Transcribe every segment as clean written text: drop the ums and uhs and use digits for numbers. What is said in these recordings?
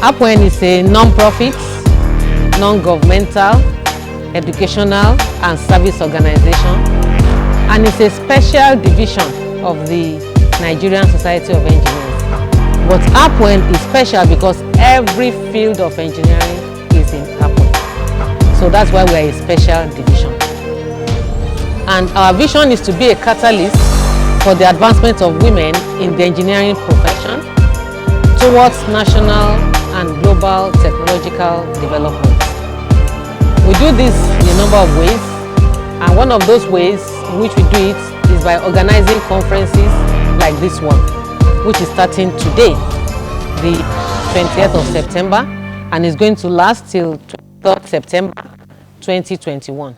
APWEN is a non-profit, non-governmental, educational and service organization, and it's a special division of the Nigerian Society of Engineers. But APWEN is special because every field of engineering is in APWEN. So that's why we are a special division. And our vision is to be a catalyst for the advancement of women in the engineering profession towards national and global technological development. We do this in a number of ways, and one of those ways in which we do it is by organizing conferences like this one, which is starting today, the 20th of September, and is going to last till 23rd September 2021.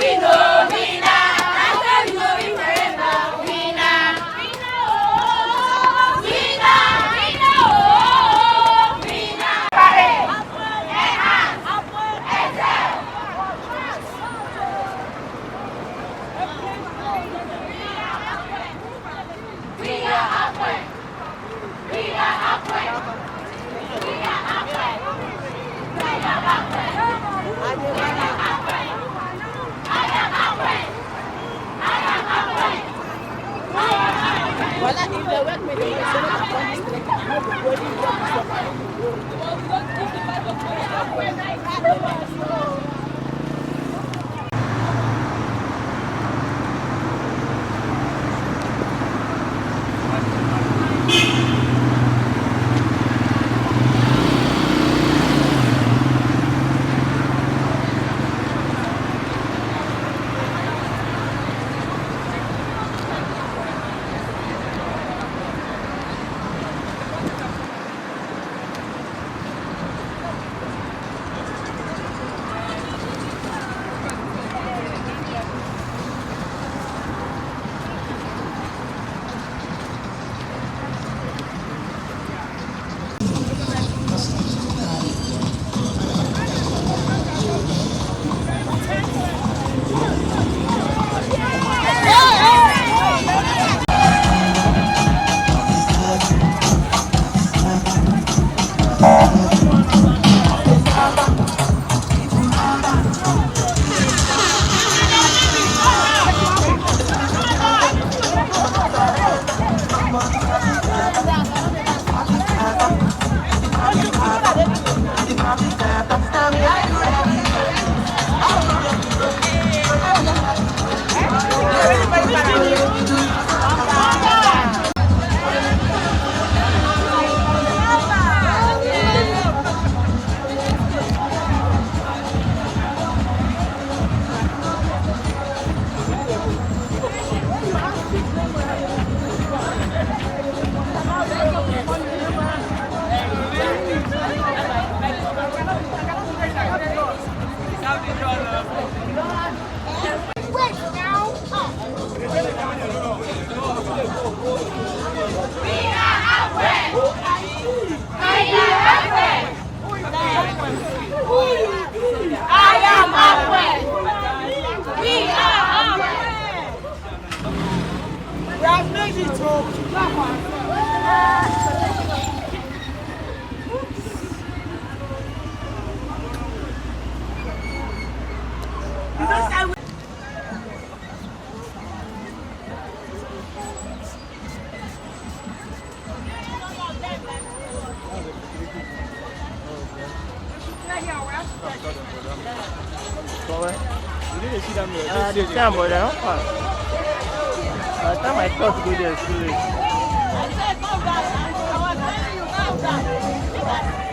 We know. You didn't see that mirror. The time, but they're not far. By the time I thought to go there, it's too late. I said, come back. I was telling you, come back.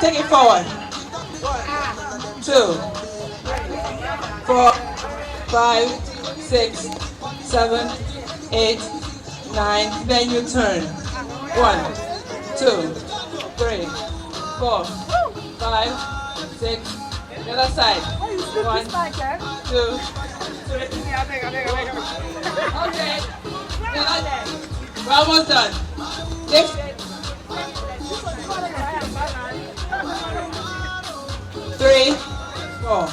Take it forward. 2, 4, 5, 6, 7, 8, 9. Then you turn. 1, 2, 3, 4, 5, 6. The other side. 1, 2, 3. Okay. We're almost done. Lift. 3, 4.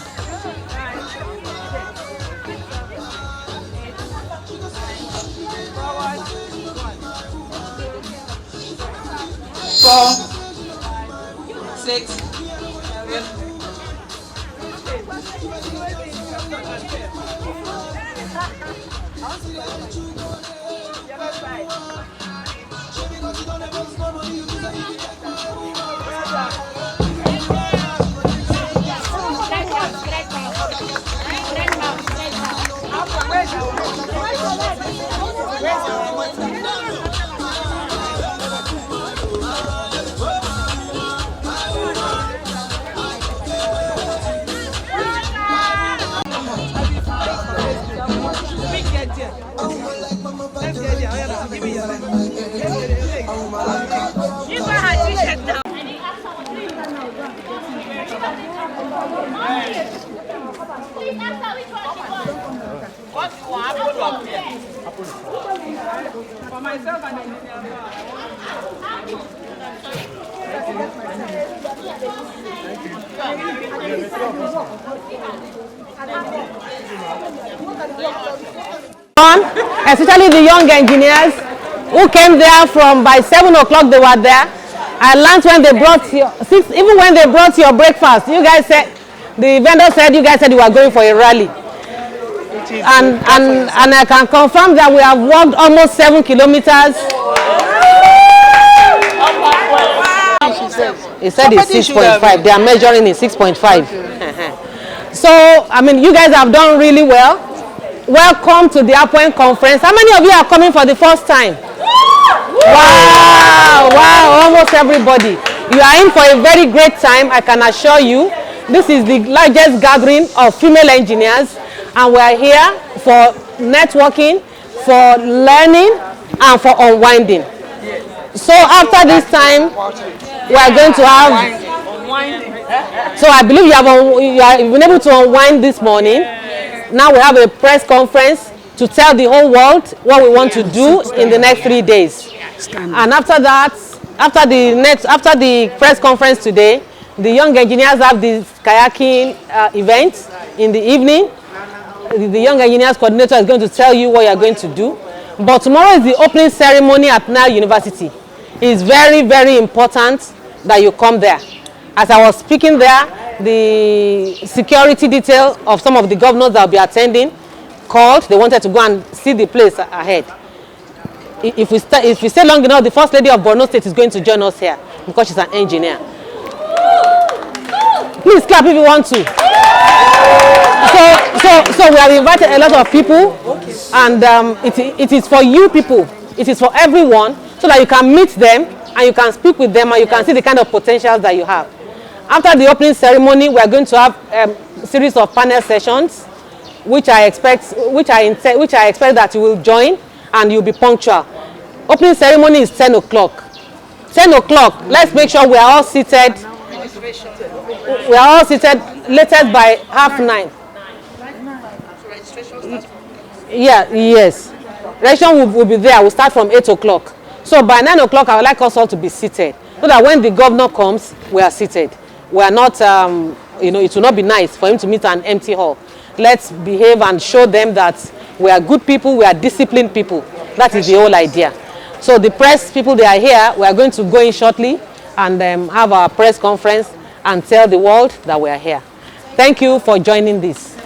4, 6, 7. For myself and especially the young engineers who came there from by 7 o'clock. They were there. I learned when they brought your even when they brought your breakfast. You guys said the vendor said you guys said you were going for a rally, and I can confirm that we have walked almost 7 kilometers. He said it's 6.5. They are measuring in 6.5. So I mean, you guys have done really well. Welcome to the APWEN conference. How many of you are coming for the first time? Wow, almost everybody. You are in for a very great time, I can assure you. This is the largest gathering of female engineers, and we are here for networking, for learning, and for unwinding. So after this time, we are going to have, so I believe you have been able to unwind this morning. Now we have a press conference to tell the whole world what we want to do in the next 3 days. And after that, after the press conference today, the young engineers have this kayaking event in the evening. The young engineers coordinator is going to tell you what you are going to do. But tomorrow is the opening ceremony at Nile University. It's very, very important that you come there. As I was speaking there, the security detail of some of the governors that will be attending called. They wanted to go and see the place ahead. If we stay long enough, the First Lady of Borno State is going to join us here because she's an engineer. Please clap if you want to. So we have invited a lot of people, and it is for you people. It is for everyone, so that you can meet them and you can speak with them and you can see the kind of potentials that you have. After the opening ceremony, we are going to have a series of panel sessions, which I expect that you will join and you'll be punctual. Opening ceremony is 10 o'clock. 10 o'clock. Let's make sure we are all seated. We are all seated latest by 9:30. registration starts from? Yeah, yes. Registration will be there. We'll start from 8 o'clock. So by 9 o'clock, I would like us all to be seated. So that when the governor comes, we are seated. We are not, it will not be nice for him to meet an empty hall. Let's behave and show them that we are good people, we are disciplined people. That is the whole idea. So the press people, they are here. We are going to go in shortly and have our press conference and tell the world that we are here. Thank you for joining this. Okay.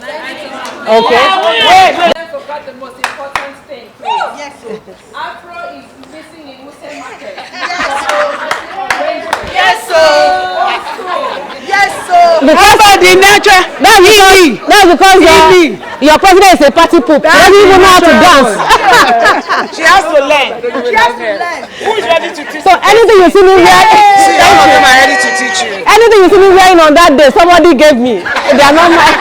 I forgot the most important thing. Yes. Afro is missing in Wuse market. Yes, That's because your president is a party poop. He doesn't even know how to dance. She has to learn. Who is ready to teach? So anything you see me wearing, I'm ready to teach you. anything you see me wearing on that day, somebody gave me. They are not mine.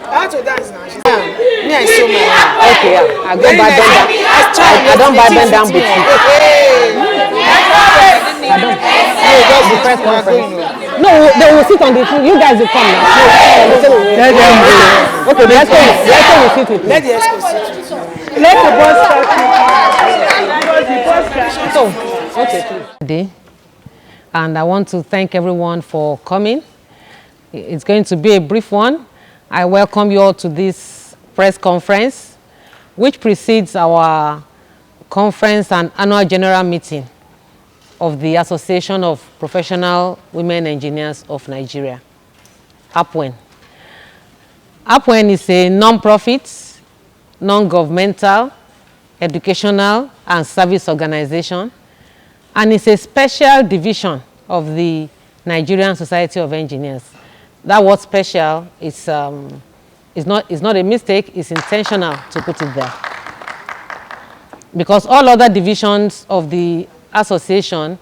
How to dance now? Me, I sew my hair. Okay, yeah. I go buy bend down. I don't buy bend down boutique. The press conference. No, they will sit on the thing. You guys will come now. Let them go. Okay, let's go sit with me. Let the expo sit with you. Let the boss start. So, okay, please. And I want to thank everyone for coming. It's going to be a brief one. I welcome you all to this press conference, which precedes our conference and annual general meeting of the Association of Professional Women Engineers of Nigeria, APWEN. APWEN is a non-profit, non-governmental, educational and service organization, and it's a special division of the Nigerian Society of Engineers. That word special is not a mistake, it's intentional to put it there. Because all other divisions of the association,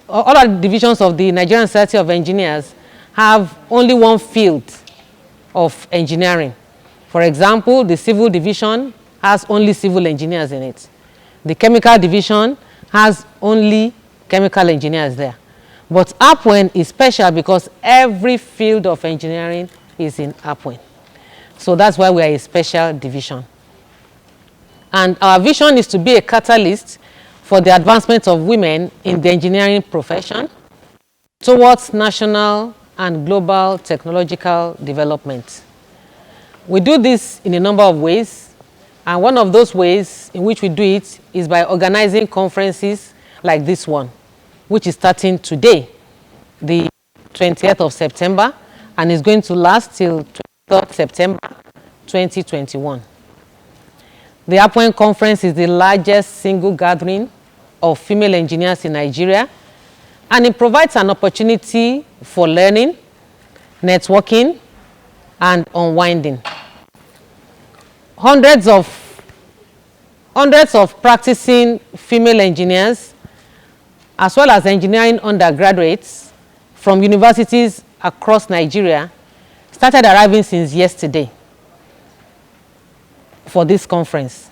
all other divisions of the Nigerian Society of Engineers have only one field of engineering. For example, the civil division has only civil engineers in it. The chemical division has only chemical engineers there. But APWEN is special because every field of engineering is in APWEN. So that's why we are a special division. And our vision is to be a catalyst for the advancement of women in the engineering profession towards national and global technological development. We do this in a number of ways, and one of those ways in which we do it is by organizing conferences like this one, which is starting today, the 20th of September, and is going to last till 23rd September 2021. The APWEN conference is the largest single gathering of female engineers in Nigeria, and it provides an opportunity for learning, networking, and unwinding. Hundreds of practicing female engineers, as well as engineering undergraduates from universities across Nigeria, started arriving since yesterday for this conference.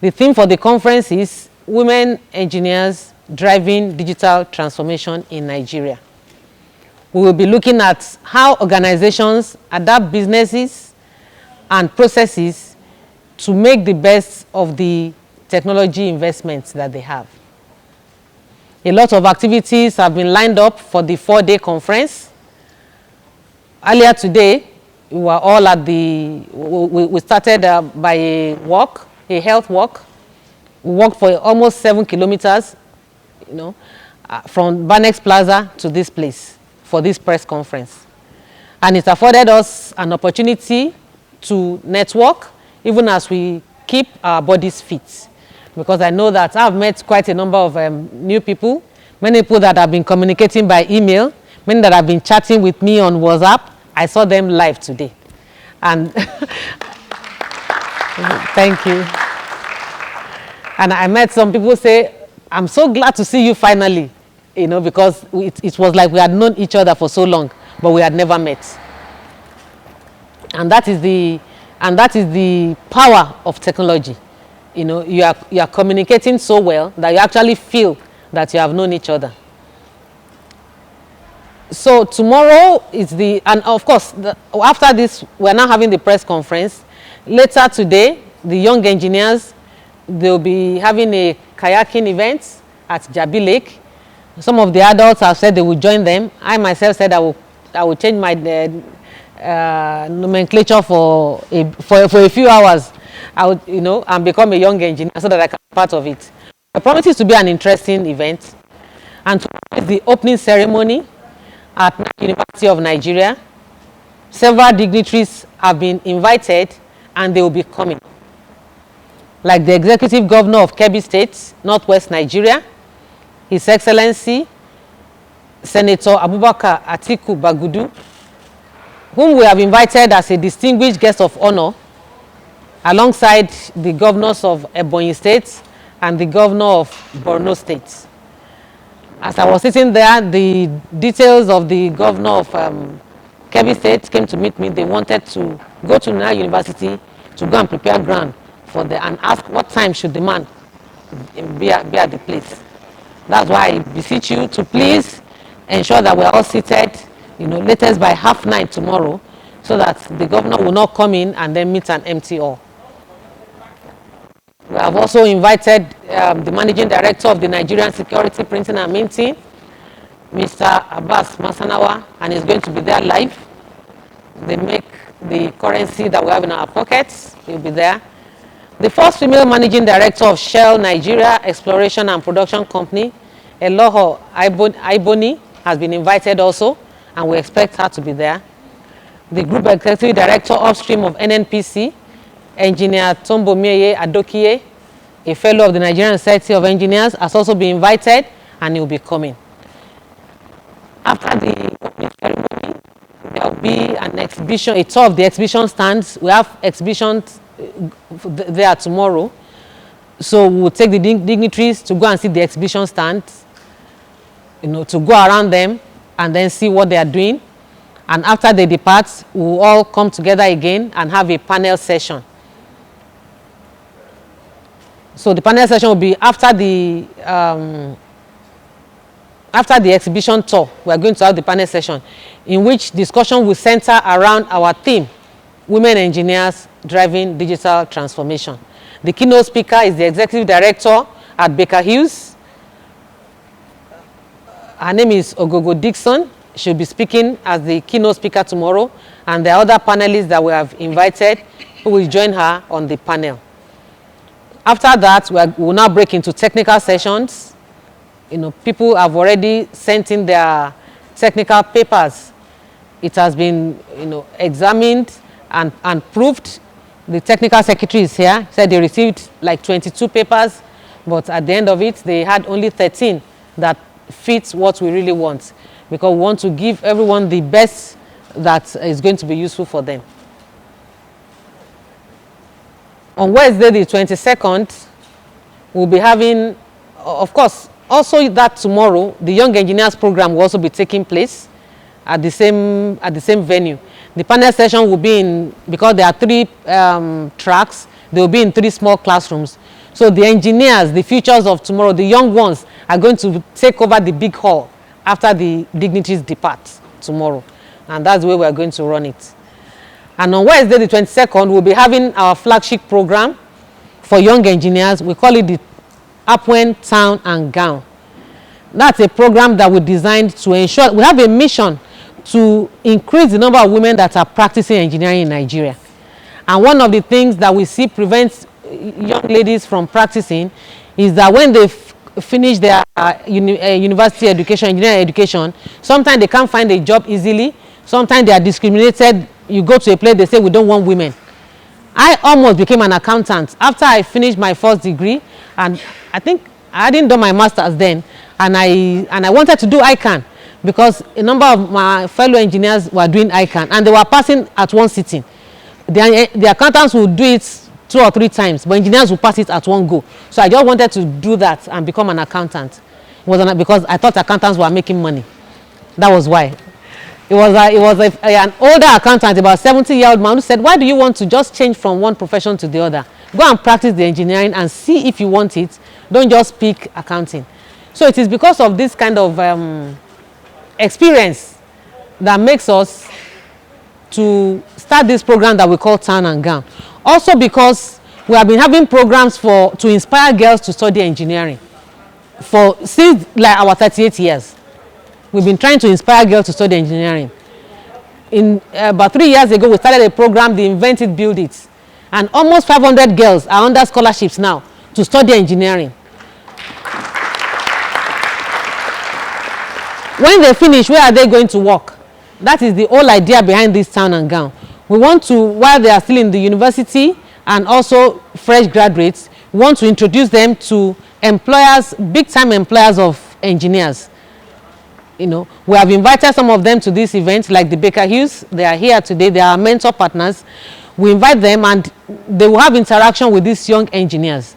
The theme for the conference is Women Engineers Driving Digital Transformation in Nigeria. We will be looking at how organizations adapt businesses and processes to make the best of the technology investments that they have. A lot of activities have been lined up for the 4-day conference. Earlier today, we were all at we started by a walk, a health walk. We walked for almost 7 kilometers, from Banex Plaza to this place for this press conference. And it afforded us an opportunity to network, even as we keep our bodies fit. Because I know that I've met quite a number of new people, many people that have been communicating by email, many that have been chatting with me on WhatsApp. I saw them live today. And thank you. And I met some people say, I'm so glad to see you finally, because it was like we had known each other for so long, but we had never met. And that is the power of technology. You are communicating so well that you actually feel that you have known each other. So tomorrow is the, and of course, after this, we're now having the press conference. Later today, the young engineers, they'll be having a kayaking event at Jabi Lake. Some of the adults have said they will join them. I myself said I will change my nomenclature for a few hours. I would, and become a young engineer so that I can be part of it. It promises to be an interesting event. And tomorrow is the opening ceremony at University of Nigeria. Several dignitaries have been invited and they will be coming. Like the Executive Governor of Kebbi State, Northwest Nigeria, His Excellency Senator Abubakar Atiku Bagudu, whom we have invited as a distinguished guest of honor, alongside the governors of Ebonyi State and the governor of Borno State. As I was sitting there, the details of the governor of Kebbi State came to meet me. They wanted to go to Nile University to go and prepare ground for and ask what time should the man be at the place. That's why I beseech you to please ensure that we're all seated, latest by 9:30 tomorrow, so that the governor will not come in and then meet an empty hall. We have also invited the managing director of the Nigerian Security Printing and Minting, Mr. Abbas Masanawa, and he's going to be there live. They make the currency that we have in our pockets. He'll be there. The first female managing director of Shell Nigeria Exploration and Production Company, Eloho Iboni, has been invited also, and we expect her to be there. The group executive director upstream of NNPC, Engineer Tombo Mieye Adokiye, a fellow of the Nigerian Society of Engineers, has also been invited, and he will be coming. After the opening ceremony, there will be an exhibition, a tour of the exhibition stands. We have exhibitions there tomorrow. So we'll take the dignitaries to go and see the exhibition stands, to go around them and then see what they are doing. And after they depart, we'll all come together again and have a panel session. So the panel session will be after the exhibition tour. We are going to have the panel session in which discussion will center around our theme, Women Engineers Driving Digital Transformation. The keynote speaker is the executive director at Baker Hughes. Her name is Ogogo Dixon. She'll be speaking as the keynote speaker tomorrow, and there are other panelists that we have invited who will join her on the panel. After that, we will now break into technical sessions. People have already sent in their technical papers. It has been, examined and proved. The technical secretary is here. Said they received like 22 papers, but at the end of it, they had only 13 that fit what we really want, because we want to give everyone the best that is going to be useful for them. On Wednesday, the 22nd, we'll be having, of course, also that tomorrow, the Young Engineers program will also be taking place at the same venue. The panel session will be in, because there are 3 tracks, they will be in 3 small classrooms. So the engineers, the futures of tomorrow, the young ones, are going to take over the big hall after the dignitaries depart tomorrow. And that's the way we are going to run it. And on Wednesday, the 22nd, we'll be having our flagship program for young engineers. We call it the APWEN Town and Gown. That's a program that we designed to ensure, we have a mission to increase the number of women that are practicing engineering in Nigeria. And one of the things that we see prevents young ladies from practicing is that when they finish their university education, engineering education, sometimes they can't find a job easily. Sometimes they are discriminated. You go to a place, they say, we don't want women. I almost became an accountant after I finished my first degree, and I think I hadn't done my master's then, and I wanted to do ICANN because a number of my fellow engineers were doing ICANN and they were passing at one sitting. The accountants would do it 2 or 3 times, but engineers would pass it at one go. So I just wanted to do that and become an accountant. It wasn't because I thought accountants were making money. That was why. It was an older accountant, about 70-year-old man, who said, why do you want to just change from one profession to the other? Go and practice the engineering and see if you want it. Don't just pick accounting. So it is because of this kind of experience that makes us to start this program that we call Town and Gown. Also because we have been having programs to inspire girls to study engineering since like our 38 years. We've been trying to inspire girls to study engineering. About 3 years ago, we started a program, the Invent It, Build It. And almost 500 girls are under scholarships now to study engineering. When they finish, where are they going to work? That is the whole idea behind this Town and Gown. We want to, while they are still in the university and also fresh graduates, we want to introduce them to employers, big-time employers of engineers. You know, we have invited some of them to this event, like the Baker Hughes. They are here today. They are mentor partners. We invite them and they will have interaction with these young engineers.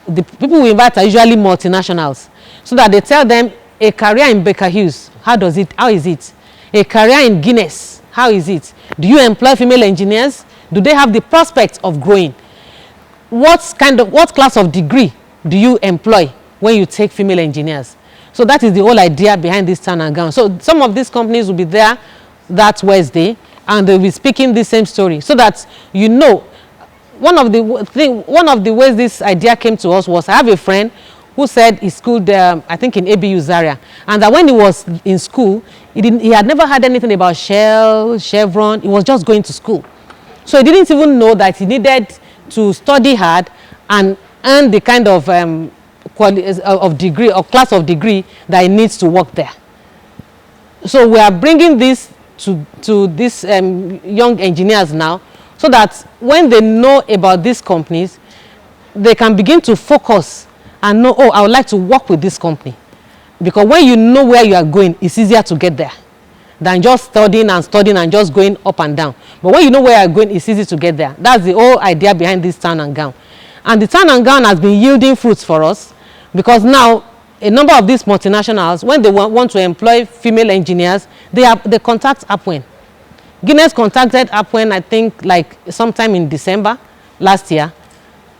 The people we invite are usually multinationals, so that they tell them a career in Baker Hughes, how is it? A career in Guinness, how is it? Do you employ female engineers? Do they have the prospect of growing? What class of degree do you employ when you take female engineers? So that is the whole idea behind this Town and Gown. So some of these companies will be there that Wednesday and they'll be speaking the same story, so that you know. One of the ways this idea came to us was, I have a friend who said he schooled I think in ABU Zaria, and that when he was in school, he had never heard anything about Shell, Chevron. He was just going to school. So he didn't even know that he needed to study hard and earn the kind of degree or class of degree that he needs to work there. So we are bringing this to these young engineers now, so that when they know about these companies, they can begin to focus and know, oh, I would like to work with this company. Because when you know where you are going, it's easier to get there than just studying and just going up and down. But when you know where you are going, it's easy to get there. That's the whole idea behind this Town and Gown. And the Town and Gown has been yielding fruits for us, because now a number of these multinationals, when they want to employ female engineers, they contact APWEN. Guinness contacted APWEN, I think, like sometime in December last year.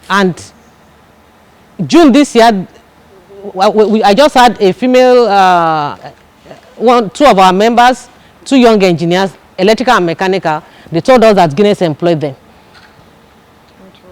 And June this year, I just had a female, two of our members, 2 young engineers, electrical and mechanical. They told us that Guinness employed them.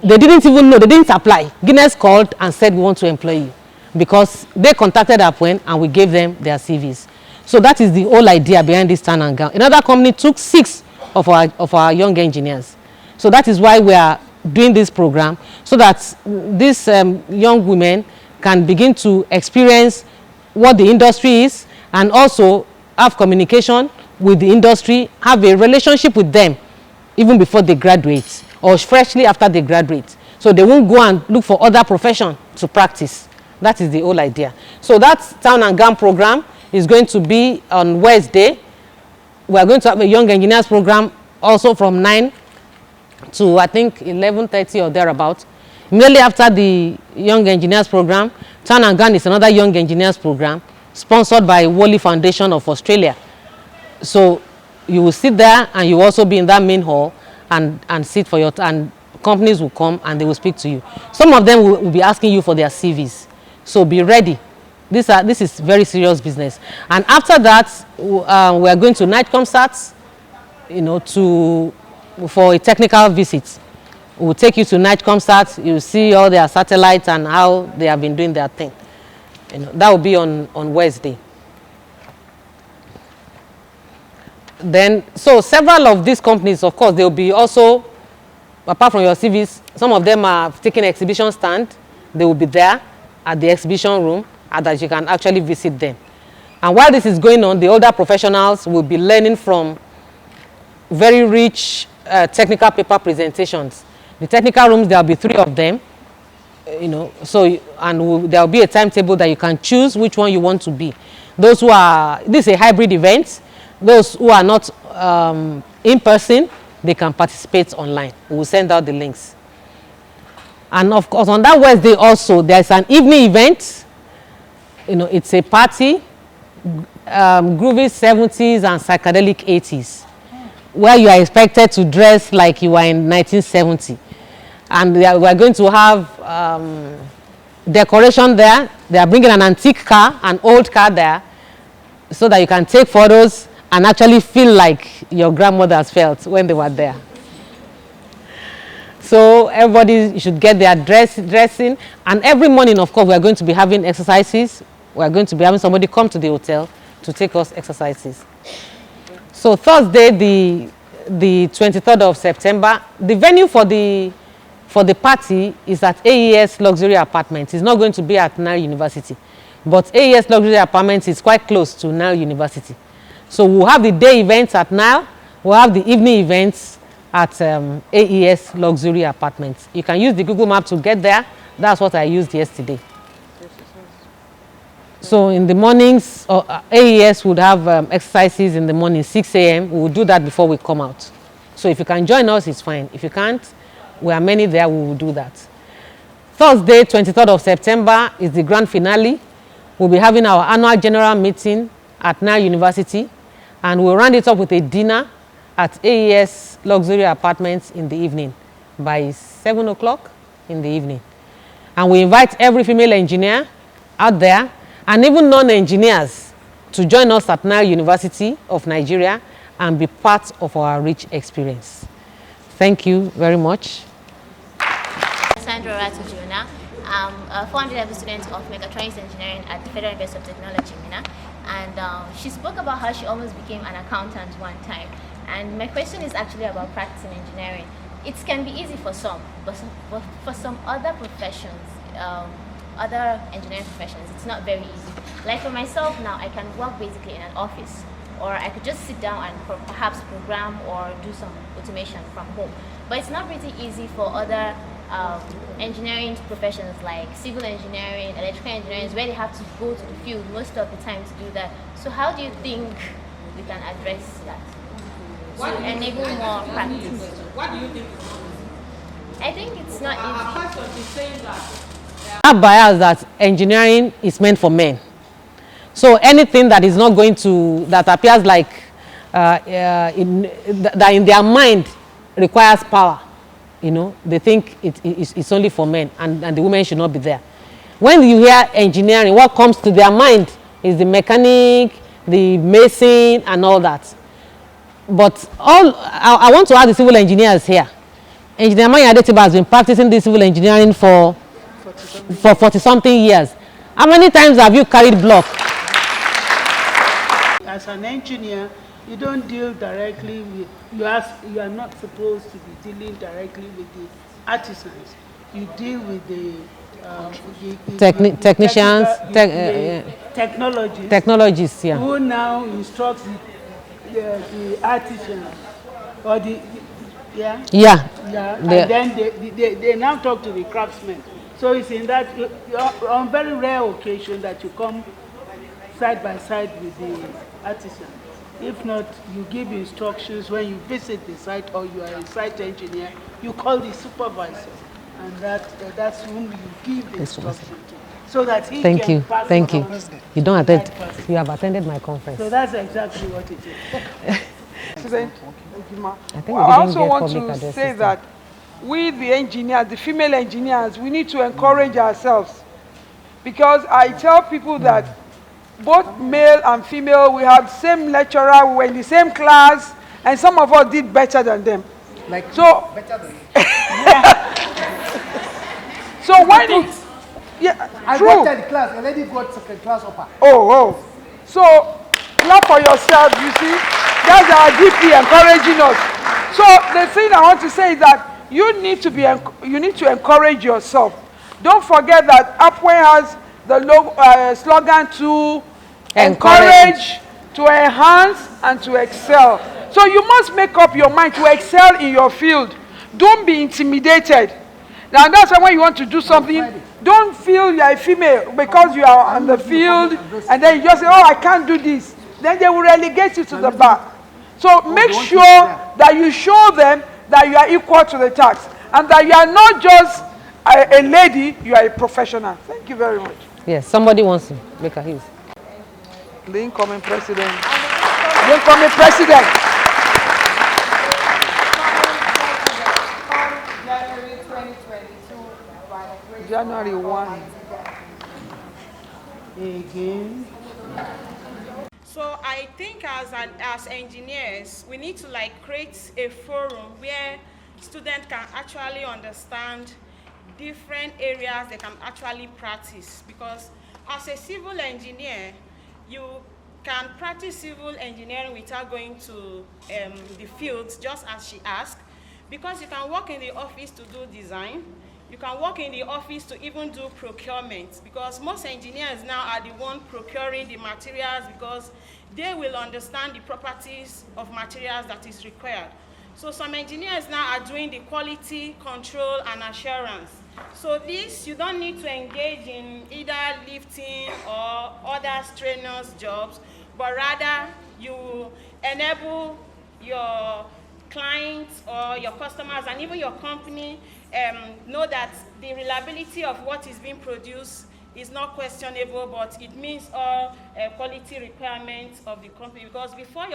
They didn't even know, they didn't apply. Guinness called and said, we want to employ you, because they contacted APWEN and we gave them their CVs. So that is the whole idea behind this Town and Gown. Another company took 6 of our young engineers. So that is why we are doing this program, so that these young women can begin to experience what the industry is, and also have communication with the industry, have a relationship with them even before they graduate or freshly after they graduate. So they won't go and look for other profession to practice. That is the whole idea. So that Town and Gown program is going to be on Wednesday. We are going to have a young engineers program also from 9 to I think 11:30 or thereabout. Immediately after the young engineers program, Town and Gown is another young engineers program sponsored by Wally Foundation of Australia. So you will sit there and you will also be in that main hall and sit for your, and companies will come and they will speak to you. Some of them will be asking you for their CVs. So be ready. This is very serious business. And after that, we are going to night concerts, you know, for a technical visit. We'll take you to night concerts. You'll see all their satellites and how they have been doing their thing. You know, that will be on Wednesday. Then, so several of these companies, of course, they will be also, apart from your CVs, some of them are taking an exhibition stand. They will be there at the exhibition room, and that you can actually visit them. And while this is going on, the older professionals will be learning from very rich technical paper presentations. The technical rooms, there will be 3 of them, you know, so, and there will be a timetable that you can choose which one you want to be. Those who are, this is a hybrid event. Those who are not in person, they can participate online. We will send out the links. And of course, on that Wednesday also, there's an evening event. You know, it's a party, groovy 70s and psychedelic 80s, where you are expected to dress like you were in 1970. And we are going to have decoration there. They are bringing an antique car, an old car there, so that you can take photos and actually feel like your grandmothers felt when they were there. So everybody should get their dressing, and every morning, of course, we are going to be having exercises. We are going to be having somebody come to the hotel to take us exercises. So Thursday, the 23rd of September, the venue for the party is at AES Luxury Apartments. It's not going to be at Nile University, but AES Luxury Apartments is quite close to Nile University. So we'll have the day events at Nile, we'll have the evening events at AES Luxury Apartments. You can use the Google map to get there. That's what I used yesterday. So in the mornings, AES would have exercises in the morning, 6 a.m. We will do that before we come out. So if you can join us, it's fine. If you can't, we are many there, we will do that. Thursday, 23rd of September is the grand finale. We'll be having our annual general meeting at Nile University, and we'll round it up with a dinner at AES Luxury Apartments in the evening by 7 o'clock in the evening. And we invite every female engineer out there and even non-engineers to join us at Nile University of Nigeria and be part of our rich experience. Thank you very much. Sandra Ratujuna. I'm a 400 level student of Mechatronics Engineering at the Federal University of Technology, Minna. And she spoke about how she almost became an accountant one time. And my question is actually about practicing engineering. It can be easy for some, but for some other professions, other engineering professions, it's not very easy. Like for myself now, I can work basically in an office, or I could just sit down and perhaps program or do some automation from home. But it's not pretty easy for other engineering professions like civil engineering, electrical engineering, where they have to go to the field most of the time to do that. So how do you think we can address that to enable more practice? What do you think? I think it's not easy. I have bias that engineering is meant for men. So anything that is not going to, that appears like that in their mind requires power, you know, they think it's only for men, and the women should not be there. When you hear engineering, what comes to their mind is the mechanic, the mason, and all that. But I want to add the civil engineers here. Engineer Maya Adetiba has been practicing this civil engineering for 40-something years. How many times have you carried block? As an engineer, you don't deal directly with, you are not supposed to be dealing directly with the artisans. You deal with the technicians, technologists, yeah. Who now instructs the artisans or the and then they now talk to the craftsmen. So it's in that on very rare occasion that you come side by side with the artisan. If not, you give instructions when you visit the site, or you are a site engineer, you call the supervisor, and that's whom you give the instruction to, so that he can pass. Thank you. You don't attend. You have attended my conference. So that's exactly what it is. President, I also want to say that we, the engineers, the female engineers, we need to encourage ourselves, because I tell people that both male and female, we have the same lecturer, we were in the same class, and some of us did better than them. Like, so, better than so when it, I got third class, a lady got second class upper. Oh. So, clap for yourself, you see. That's our DP encouraging us. So, the thing I want to say is that you need to encourage yourself. Don't forget that APWEN has the slogan to encourage, to enhance, and to excel. So you must make up your mind to excel in your field. Don't be intimidated. Now that's why when you want to do something, don't feel you are a female because you are on the field and then you just say, oh, I can't do this. Then they will relegate you to the back. So make sure that you show them that you are equal to the task and that you are not just a lady, you are a professional. Thank you very much. Yes, somebody wants to make a his. The incoming president. The incoming president. January 1. Again. So I think as engineers, we need to like create a forum where students can actually understand different areas they can actually practice, because as a civil engineer, you can practice civil engineering without going to the fields, just as she asked, because you can work in the office to do design. You can work in the office to even do procurement, because most engineers now are the ones procuring the materials, because they will understand the properties of materials that is required. So some engineers now are doing the quality control and assurance. So this, you don't need to engage in either lifting or other strenuous jobs, but rather you enable your clients or your customers and even your company know that the reliability of what is being produced is not questionable, but it meets all quality requirements of the company. Because before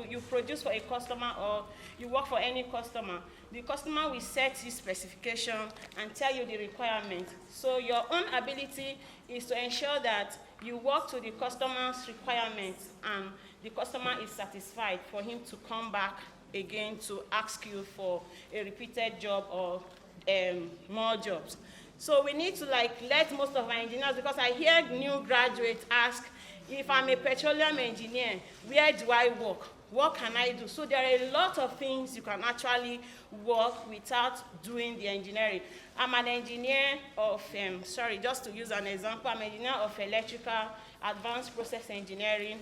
you produce for a customer or you work for any customer, the customer will set his specification and tell you the requirement. So your own ability is to ensure that you work to the customer's requirements and the customer is satisfied for him to come back again to ask you for a repeated job or more jobs. So we need to like let most of our engineers, because I hear new graduates ask, if I'm a petroleum engineer, where do I work? What can I do? So there are a lot of things you can actually work without doing the engineering. I'm an engineer of, just to use an example, I'm an engineer of electrical, advanced process engineering,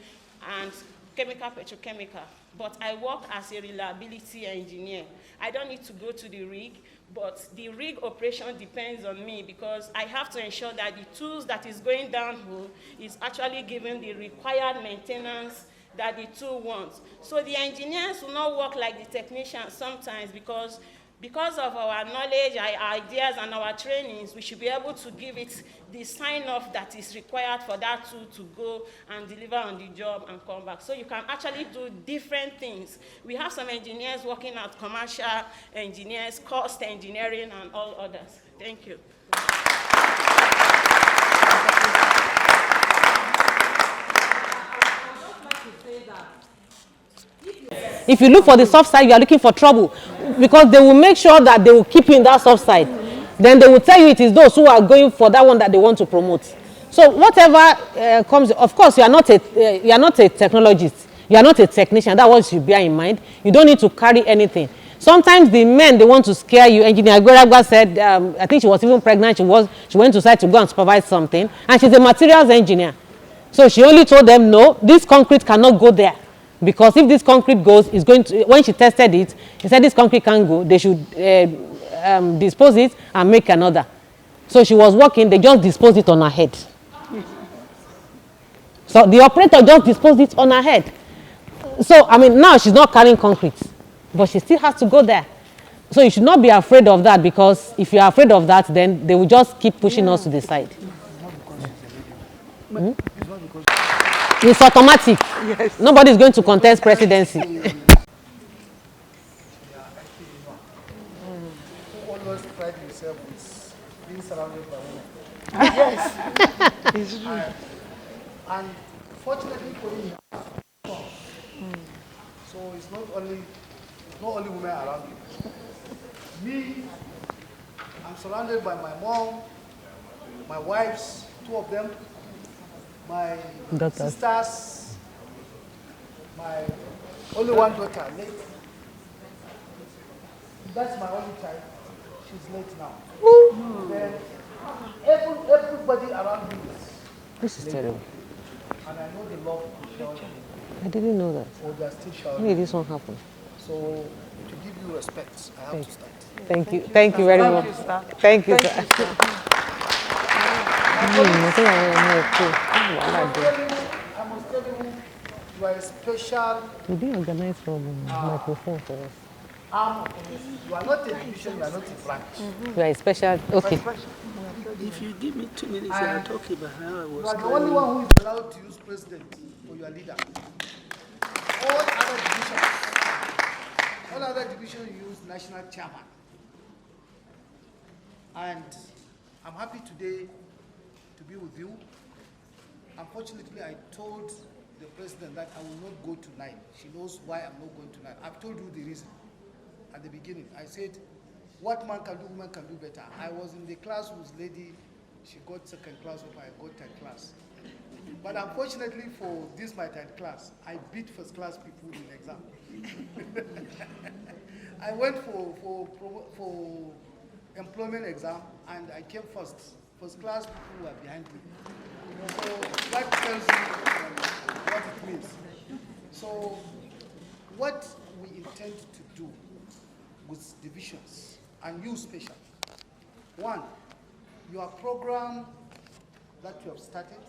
and chemical, petrochemical. But I work as a reliability engineer. I don't need to go to the rig, but the rig operation depends on me, because I have to ensure that the tools that is going downhole is actually given the required maintenance that the tool wants. So the engineers will not work like the technicians sometimes, because of our knowledge, our ideas, and our trainings, we should be able to give it the sign-off that is required for that tool to go and deliver on the job and come back. So you can actually do different things. We have some engineers working at commercial engineers, cost engineering, and all others. Thank you. If you look for the soft side, you are looking for trouble, because they will make sure that they will keep you in that soft side. Then they will tell you it is those who are going for that one that they want to promote. So whatever comes, of course, you are not a technologist, you are not a technician. That's what you should bear in mind. You don't need to carry anything. Sometimes the men, they want to scare you. Engineer Agberagba said, I think she was even pregnant. She went to site to go and supervise something, and she's a materials engineer. So she only told them, no, this concrete cannot go there. Because if this concrete goes, it's going to, when she tested it, she said this concrete can't go. They should dispose it and make another. So she was working, they just disposed it on her head. So the operator just disposed it on her head. So, I mean, now she's not carrying concrete, but she still has to go there. So you should not be afraid of that, because if you're afraid of that, then they will just keep pushing us to the side. It's automatic. Yes. Nobody is going to contest presidency. Always pride yourself with being surrounded by women. Yes. It's true. And fortunately for you, so it's not only women around you. Me, I'm surrounded by my mom, my wives, two of them, my sisters, my only one daughter, late. That's my only child. She's late now. Then everybody around me is This is terrible. and I know the love is showing. I didn't know that. Oh, they are still How showing. did this one happen? So to give you respect, I have to start. Thank you. Thank you very much. Thank you, sir. I must tell you, you are a special We didn't organize from microphone for us. arm. You are not a division, you are not a branch. You are a special. Okay. If you give me 2 minutes, I'll talk about how I You was are the carrying. only one who is allowed to use president for your leader. All other divisions use national chairman. And I'm happy today to be with you. Unfortunately, I told the president that I will not go tonight. She knows why I'm not going tonight. I've told you the reason at the beginning. I said, what man can do, woman can do better. I was in the class with lady, she got second class, I got third class. But unfortunately for this, my third class, I beat first class people in the exam. I went for employment exam and I came first. First class people were behind me. So that tells you what it means. So what we intend to do with divisions and you special. One, your program that you have started,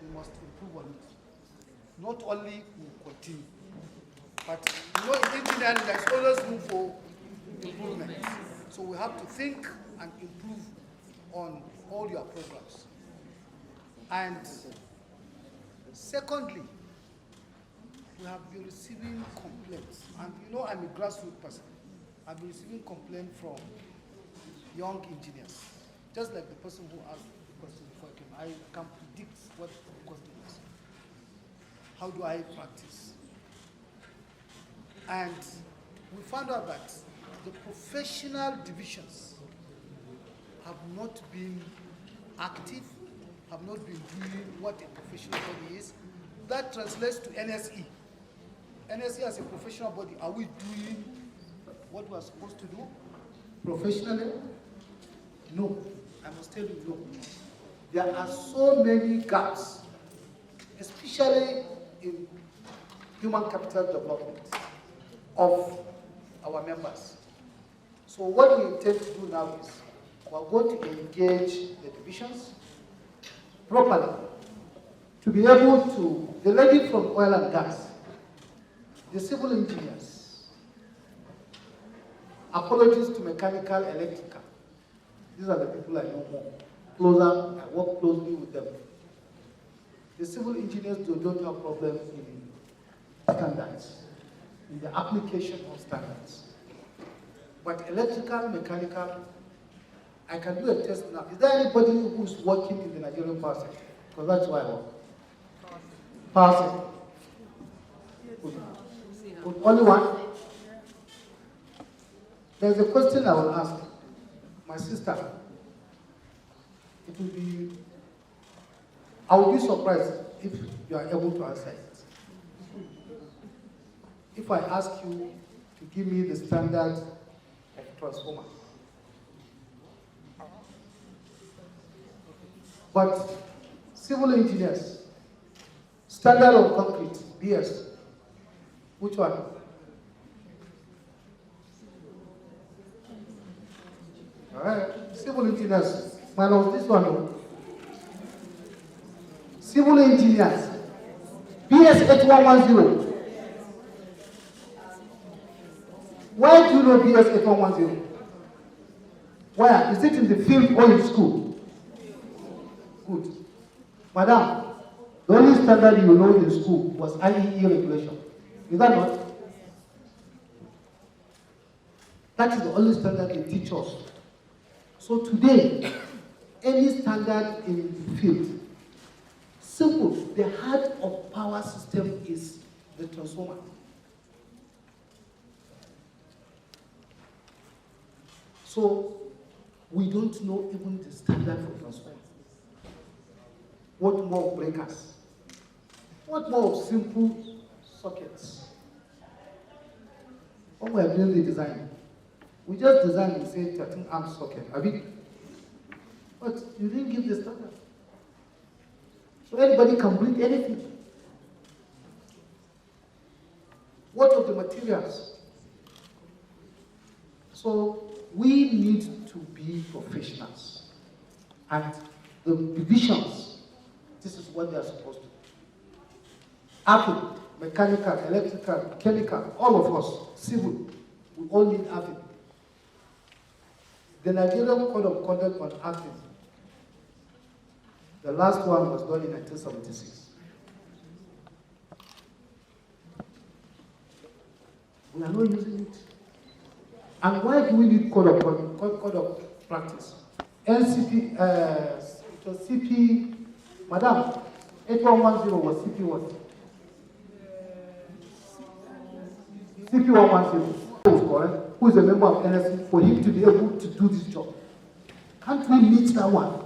we must improve on it. Not only we continue, but you know in engineering there's always room for improvement. So we have to think and improve on all your programs. And secondly, we have been receiving complaints. And you know I'm a grassroots person. I've been receiving complaints from young engineers. Just like the person who asked the question before I came, I can predict what the question is. How do I practice? And we found out that the professional divisions have not been active, have not been doing what a professional body is. That translates to NSE. NSE as a professional body, are we doing what we are supposed to do professionally? No, I must tell you no. There are so many gaps, especially in human capital development of our members. So what we intend to do now is we are going to engage the divisions properly to be able to, the lady from oil and gas, the civil engineers, apologies to mechanical, electrical. These are the people I know more. Closer, I work closely with them. The civil engineers don't have problems in standards, in the application of standards. But electrical, mechanical, I can do a test now. Is there anybody who's working in the Nigerian power sector? Because that's why I work. Power sector. Good. Only one? There's a question I will ask my sister. It will be, I will be surprised if you are able to answer it. If I ask you to give me the standard of transformer. But civil engineers, standard of concrete, BS, which one? All right, civil engineers, minus this one. Civil engineers, BS 8110. Why do you know BS 8110? Where? Is it in the field or in school? Good. Madam, the only standard you know in school was IEE regulation. Is that not? That is the only standard they teach us. So today, any standard in the field, simple, the heart of power system is the transformer. So we don't know even the standard for transformer. What more breakers? What more of simple sockets? When we are doing the design, we just design and say 13 amp socket, but you didn't give the standard. So anybody can bring anything. What of the materials? So we need to be professionals. And the divisions, this is what they are supposed to do. APWEN, mechanical, electrical, chemical, all of us, civil, we all need APWEN. The Nigerian Code of Conduct on APWEN, the last one was done in 1976. We are not using it. And why do we need code of practice? NCP, it was CP, Madam, 8110 was CP what? CP 110 was correct, who is a member of NSC, for him to be able to do this job. Can't we meet that one?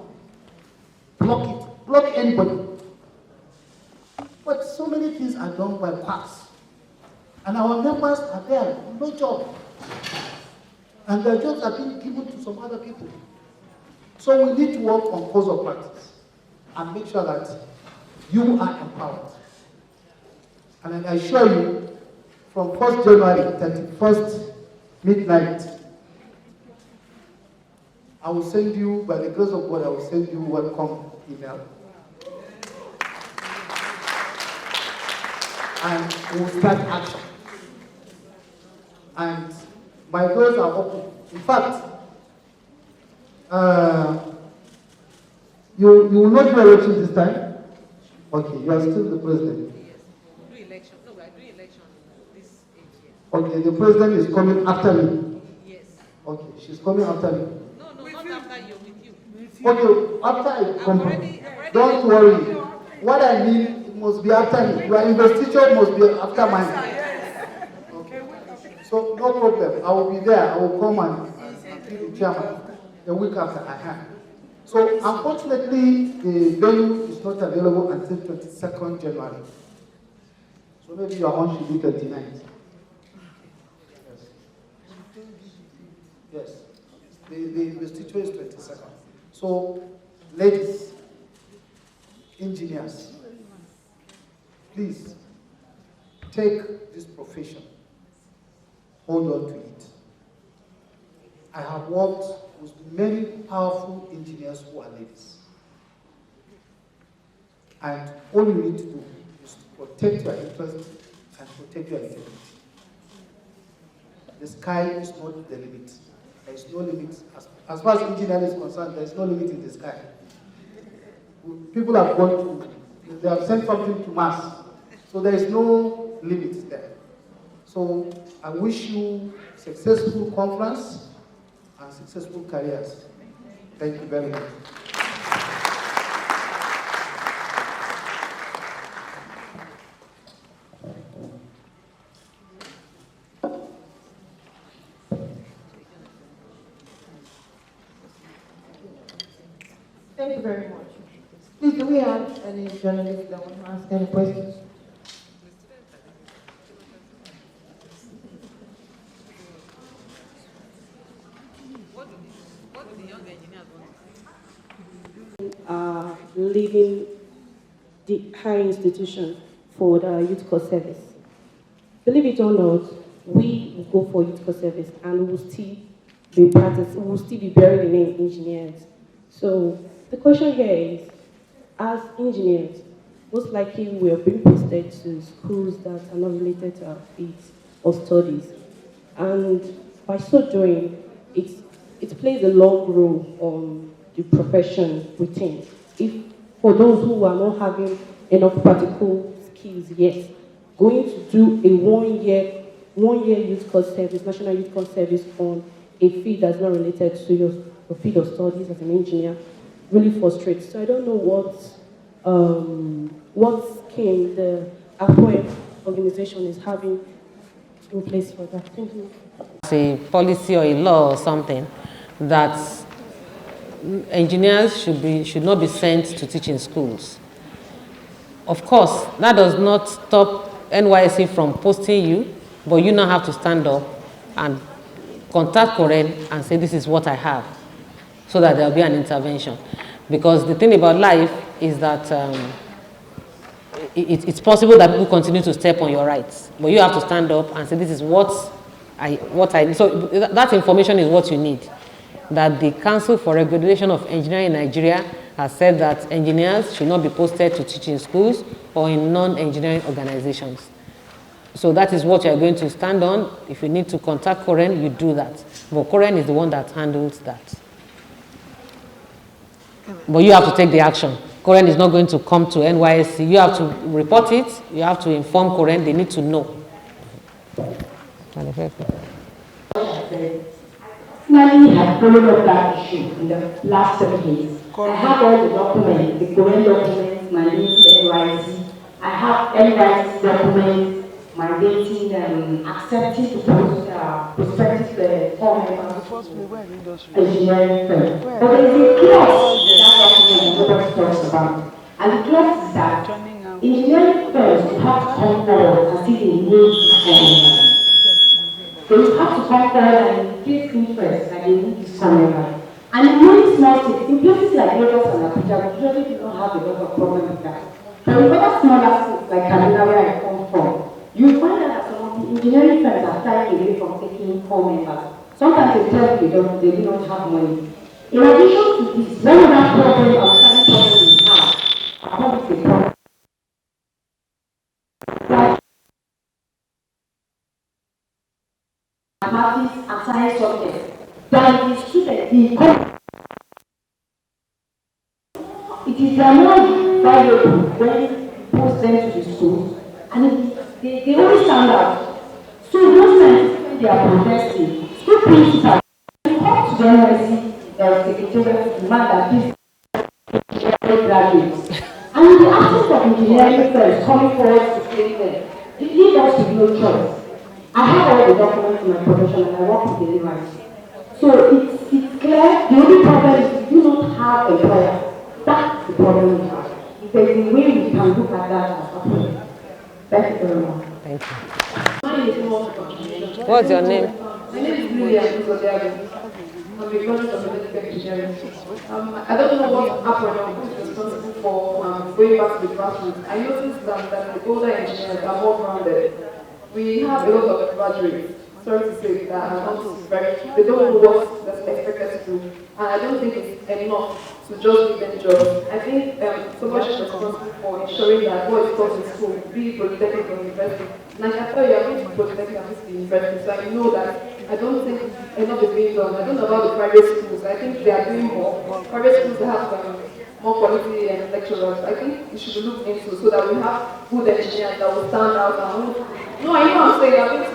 Block it. Block anybody. But so many things are done by quacks. And our members are there, no job. And their jobs are being given to some other people. So we need to work on course of practice and make sure that you are empowered. And I assure you, from 1st January, 31st midnight, I will send you, by the grace of God, I will send you welcome email. And we'll start action. And my doors are open. In fact, you will not do election this time? Okay, you are still the president. Yes. Do election. No, I do election this age. Okay, the president is coming after me. Yes. Okay, she's coming after me. No, not after you, with you. Okay, after I come. Don't worry. What I mean, it must be after me. Your investiture must be after mine. Okay. So no problem. I will be there. I will come and be the chairman the week after I have. So unfortunately, the venue is not available until 22nd January. So maybe your own should be 29th. Yes. The investiture is 22nd. So, ladies, engineers, please take this profession. Hold on to it. I have worked with many powerful engineers who are ladies. And all you need to do is to protect your interest and protect your integrity. The sky is not the limit. There is no limit. As far as engineering is concerned, there is no limit in the sky. People have gone to, they have sent something to Mars. So there is no limit there. So I wish you successful conference and successful careers. Thank you very much. Thank you very much. Please, do we have any journalists that want to ask any questions? What do the young engineers want? Leaving the higher institution for the youth corps service. Believe it or not, we will go for youth corps service and we will still be bearing the name engineers. So the question here is, as engineers, most likely we are being posted to schools that are not related to our field of studies. And by so doing, it plays a long role on the profession routine. If for those who are not having enough practical skills yet, going to do a one-year youth corps service, national youth corps service on a field that's not related to your field of studies as an engineer really frustrates. So I don't know what scheme the APWEN organization is having in place for that. Thank you. A policy or a law or something that engineers should not be sent to teach in schools. Of course, that does not stop NYSC from posting you, but you now have to stand up and contact Koren and say, this is what I have, so that there will be an intervention. Because the thing about life is that it's possible that people continue to step on your rights, but you have to stand up and say, this is what I need. So that information is what you need. That the Council for Regulation of Engineering in Nigeria has said that engineers should not be posted to teach in schools or in non-engineering organizations. So that is what you are going to stand on. If you need to contact Koren, you do that. But Koren is the one that handles that. But you have to take the action. Koren is not going to come to NYSC. You have to report it. You have to inform Koren. They need to know. Personally, had followed up that issue in the last 7 days. I have all the documents, the current documents, my name, the NYC. I have NYC documents, my dating and accepting to post prospective form engineering firm. But there is a clause that document nobody talks about. And the clause is that engineering firms have to come forward and see the need so you have to come forward and give interest that they need this community. And in many small cities, in places like Lagos and Abuja, we usually do not have a lot of problem with that. But in other smaller cities like Kaduna, where I come from, you find that some of the engineering firms are shying away from taking core members. Sometimes they tell you they do not have money. In addition to this, one other problem, outstanding problem we have, apart from the problem, mathematics and science subjects, that the students, it is more valuable when you post them to the schools, and they always stand out. So those times when they are protesting, school principals come to the NYC secretariat to demand that these graduates. And in the absence of engineering firms coming forward to save them, it leaves us with no choice. I have all the documents in my profession and I work with the NYC. So it's clear, the only problem is we do not have employers. That's the problem we have. If there's a way we can look at that as a problem. Thank you very much. Thank you. My name is What's your name? My name is Julia. I'm a graduate of electrical engineering. I don't know what happened or who is responsible for going back to the classrooms. I noticed that the older engineers are more grounded. We have a lot of graduates, sorry to say, that are not very, they don't know what they're expected to do. And I don't think it's enough to just give them jobs. I think so much is responsible for ensuring that what is taught in school, be it polytechnic or university. And I can tell you, I've been to polytechnic and to university, so I know that I don't think enough is being done. I don't know about the private schools. I think they are doing more. Private schools have more quality and lecturers. I think it should be looked into so that we have good engineers that will stand out and no, I know I'm saying I'm going to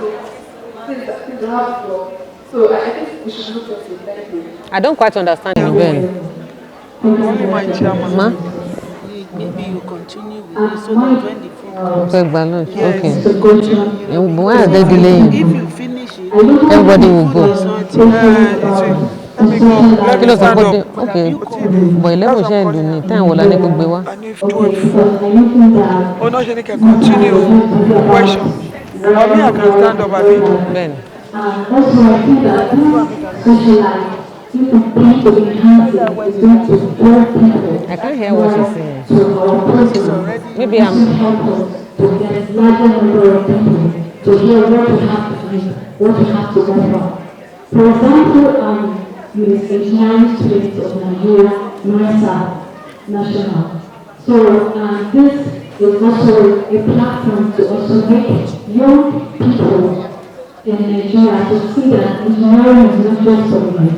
things that have to work. So I think we should look into it. Thank you. I don't quite understand you well. Only my chairman. Ma? Maybe you continue with it so that when the food comes. Okay. Continue. And why are they delaying? If you finish it, everybody will go. Kí ló sọ pé okay, but 11 ṣe lù ní time wọ́n la ní kó gbé wá. Oh no, she can continue question. For me, I can stand up a bit. Ben. Also, I think that socialize, if we plan to enhance it, is going to support people. I can't hear what she's saying. So our process Maybe I'm. help us to get larger number of people to hear what we have to do, what we have to offer. For example, engineering students of Nigeria, NISA National. So this is also a platform to also make young people in Nigeria to see that engineering is not just for me.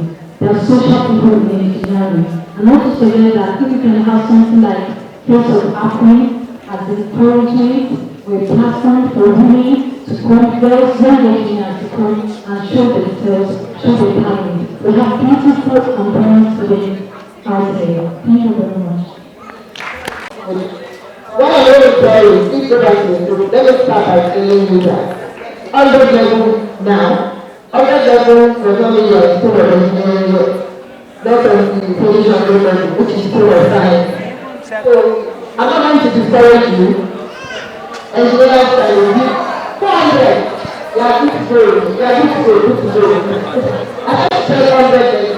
There are social people in engineering. And also to learn that if you can have something like case of APWEN as encouragement or a platform for women to come, girls, young engineers to come and show themselves, show their talent. We have beautiful components today out there. Thank you very much. What I want to tell you, please go back to the group. Let me start by telling you that on the level now, on that level, does not mean you are still an engineering yet. That's on the position level, which is still a science. So, I'm not going to discourage you. Engineers are you. 400. You are good to go. You are good to go. I can't tell 100.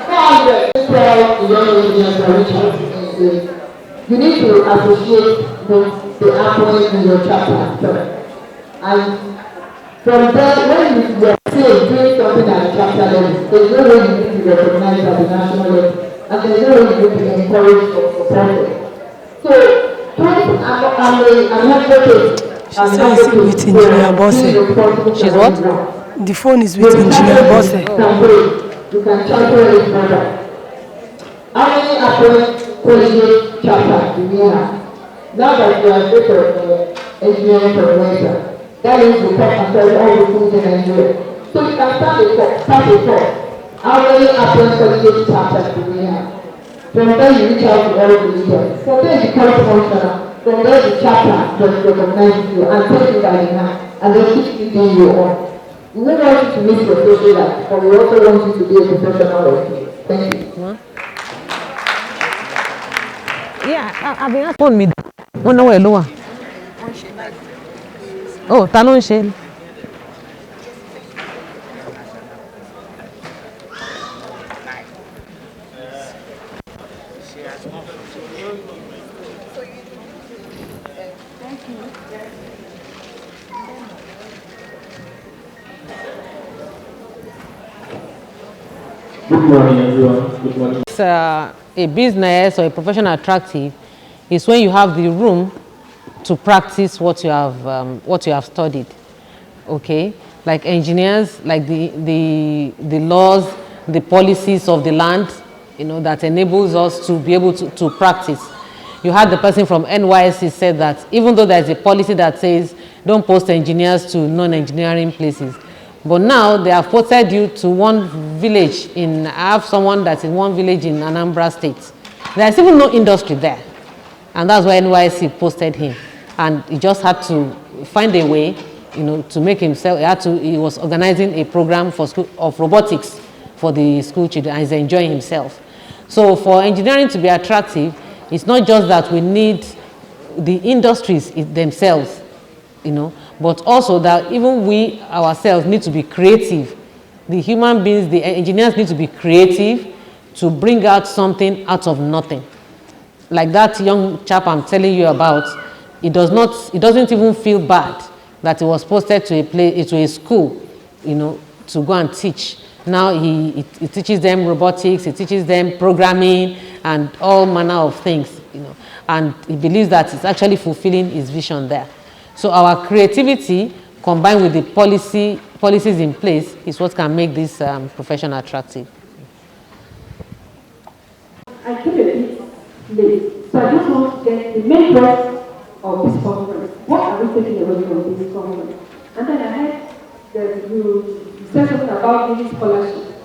400. Tell the young engineers are reaching. You need to associate with the APWEN in your chapter first. And from there, when you are still doing something at the chapter level, there's no way you need to recognize at the national level, and there's no way you need to encourage or support it. So, I'm not working. She says with Engineer Bosse. She's what? The phone is with Engineer Bosse. You can champion it further. How many APWEN collegiate chapter do we have? Now that you are state of engineering professor, that is the top and tell all the schools in Nigeria. So you can start a talk. How many APWEN collegiate chapters do we have? From there you reach out to all the leaders. From there you become functional. From there the chapter just recognizes you and takes you by the hand and then keeps you doing your own. We don't want you to miss your social life, but we also want you to be a professional of you. Thank you. Yeah, I've been asked phone me. Wọ́n náwó ẹ̀ ló wà. Oh, ta ló ń ṣe? Good morning, everyone. Good morning. It's a business or a professional attractive is when you have the room to practice what you have studied. Okay, like engineers, like the laws, the policies of the land, that enables us to be able to practice. You had the person from NYSC said that even though there's a policy that says don't post engineers to non-engineering places, but now they have posted you to one village I have someone that's in one village in Anambra State. There's even no industry there. And that's why NYSC posted him. And he just had to find a way, to make himself, he was organizing a program for school of robotics for the school children, and he's enjoying himself. So for engineering to be attractive, it's not just that we need the industries themselves, but also that even we ourselves need to be creative. The human beings, the engineers need to be creative to bring out something out of nothing. Like that young chap I'm telling you about, it doesn't even feel bad that he was posted to a school, to go and teach. Now he teaches them robotics, he teaches them programming and all manner of things, and he believes that it's actually fulfilling his vision there. So our creativity combined with the policies in place is what can make this profession attractive. I came a bit late, so I just want to get the main thrust of this conference. What are we taking away from this conference? And then I heard that you said something about giving scholarship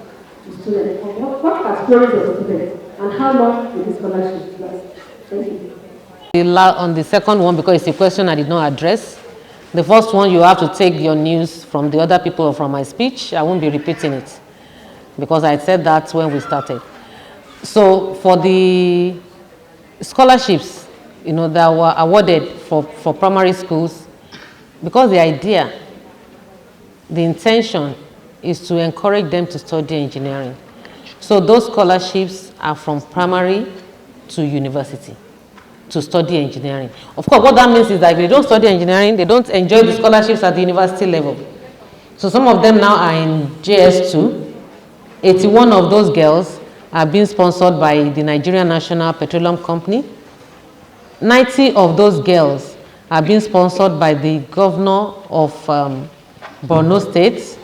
to students. What are stories of students and how long will this scholarship last? Thank you. On the second one, because it's a question I did not address. The first one, you have to take your news from the other people or from my speech. I won't be repeating it because I said that when we started. So for the scholarships, that were awarded for primary schools, because the idea, the intention is to encourage them to study engineering. So those scholarships are from primary to university to study engineering. Of course, what that means is that if they don't study engineering, they don't enjoy the scholarships at the university level. So some of them now are in JS2. 81 of those girls are being sponsored by the Nigerian National Petroleum Company. 90 of those girls are being sponsored by the governor of Borno State,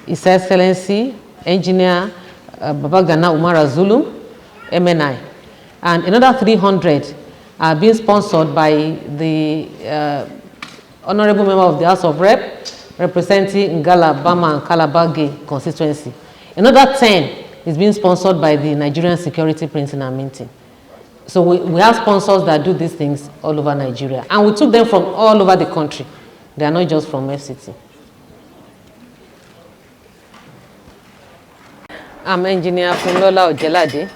His Excellency, Engineer Babagana Umara Zulum, MNI. And another 300 are being sponsored by the Honorable Member of the House of Rep, representing Ngala, Bama, and Kalabage constituency. Another 10 is being sponsored by the Nigerian Security Printing and Minting. So we have sponsors that do these things all over Nigeria. And we took them from all over the country. They are not just from FCT. I'm Engineer Funlola Ojelade,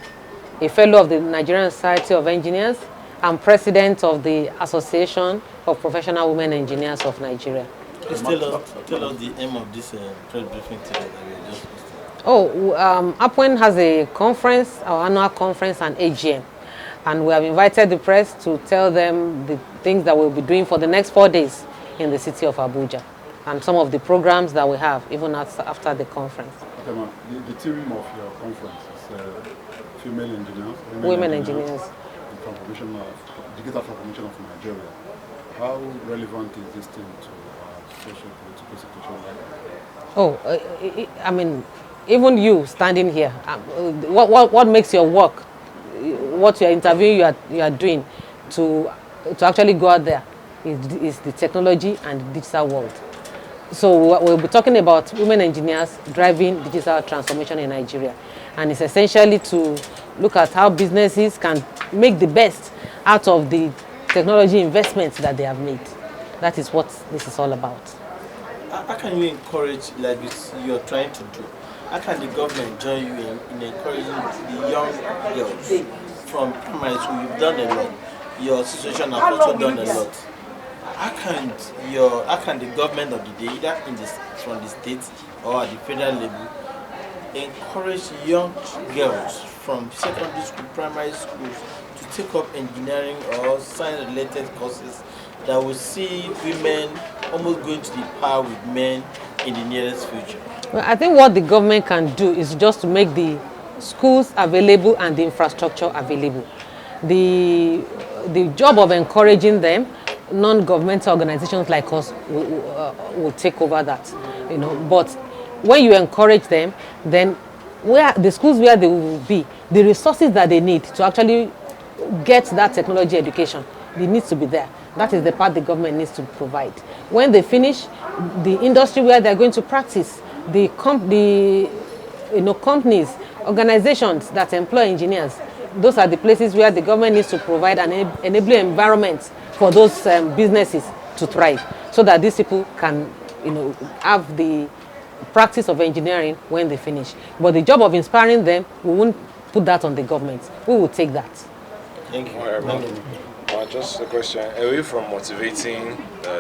a fellow of the Nigerian Society of Engineers. I'm president of the Association of Professional Women Engineers of Nigeria. Please tell us the aim of this press briefing today that we just hosted. APWEN has a conference, our annual conference and AGM. And we have invited the press to tell them the things that we'll be doing for the next 4 days in the city of Abuja. And some of the programs that we have, even after the conference. Okay, ma'am. The theme of your conference is female engineers. Women engineers. Digital transformation of Nigeria. How relevant is this thing to social political situation like that? I mean, even you standing here, what makes your work, what you're interviewing, you are doing to actually go out there is the technology and the digital world. So we'll be talking about women engineers driving digital transformation in Nigeria. And it's essentially to look at how businesses can make the best out of the technology investments that they have made. That is what this is all about. How can you encourage, like you're trying to do? How can the government join you in encouraging the young girls from primary school? You've done a lot. Your association has also done a lot. How can the government of the day, either from the states or at the federal level, encourage young girls from secondary school, primary schools to take up engineering or science-related courses that will see women almost going to the par with men in the nearest future? Well, I think what the government can do is just to make the schools available and the infrastructure available. The job of encouraging them, non-governmental organizations like us will take over that, you know. But when you encourage them, then where the schools where they will be, the resources that they need to actually get that technology education, it needs to be there. That is the part the government needs to provide. When they finish, the industry where they're going to practice, the companies, organizations that employ engineers, those are the places where the government needs to provide an enabling environment for those businesses to thrive, so that these people can, you know, have the practice of engineering when they finish. But the job of inspiring them, we won't put that on the government. We will take that. Thank you. Just a question. Away from motivating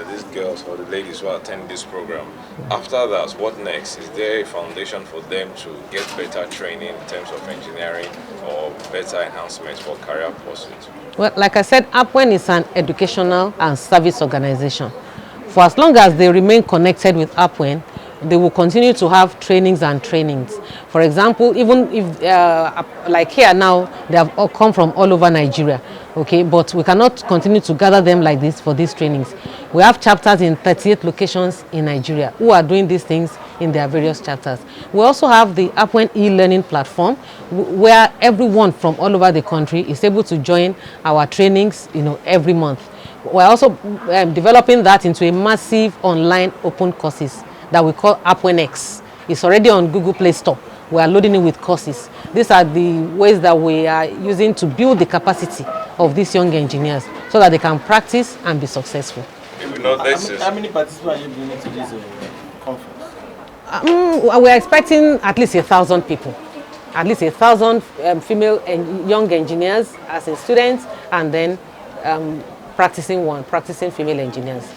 these girls or the ladies who are attending this program, after that, what next? Is there a foundation for them to get better training in terms of engineering or better enhancements for career pursuits? Well, like I said, APWEN is an educational and service organization. For as long as they remain connected with APWEN, they will continue to have trainings and trainings. For example, even if, like here now, they have all come from all over Nigeria, okay? But we cannot continue to gather them like this for these trainings. We have chapters in 38 locations in Nigeria who are doing these things in their various chapters. We also have the APWEN e-learning platform where everyone from all over the country is able to join our trainings, you know, every month. We're also developing that into a massive online open courses that we call APWEN-X. It's already on Google Play Store. We are loading it with courses. These are the ways that we are using to build the capacity of these young engineers so that they can practice and be successful. How many participants are you bringing to this conference? We are expecting at least 1,000 people. At least 1,000 female and young engineers as in students, and then practicing female engineers.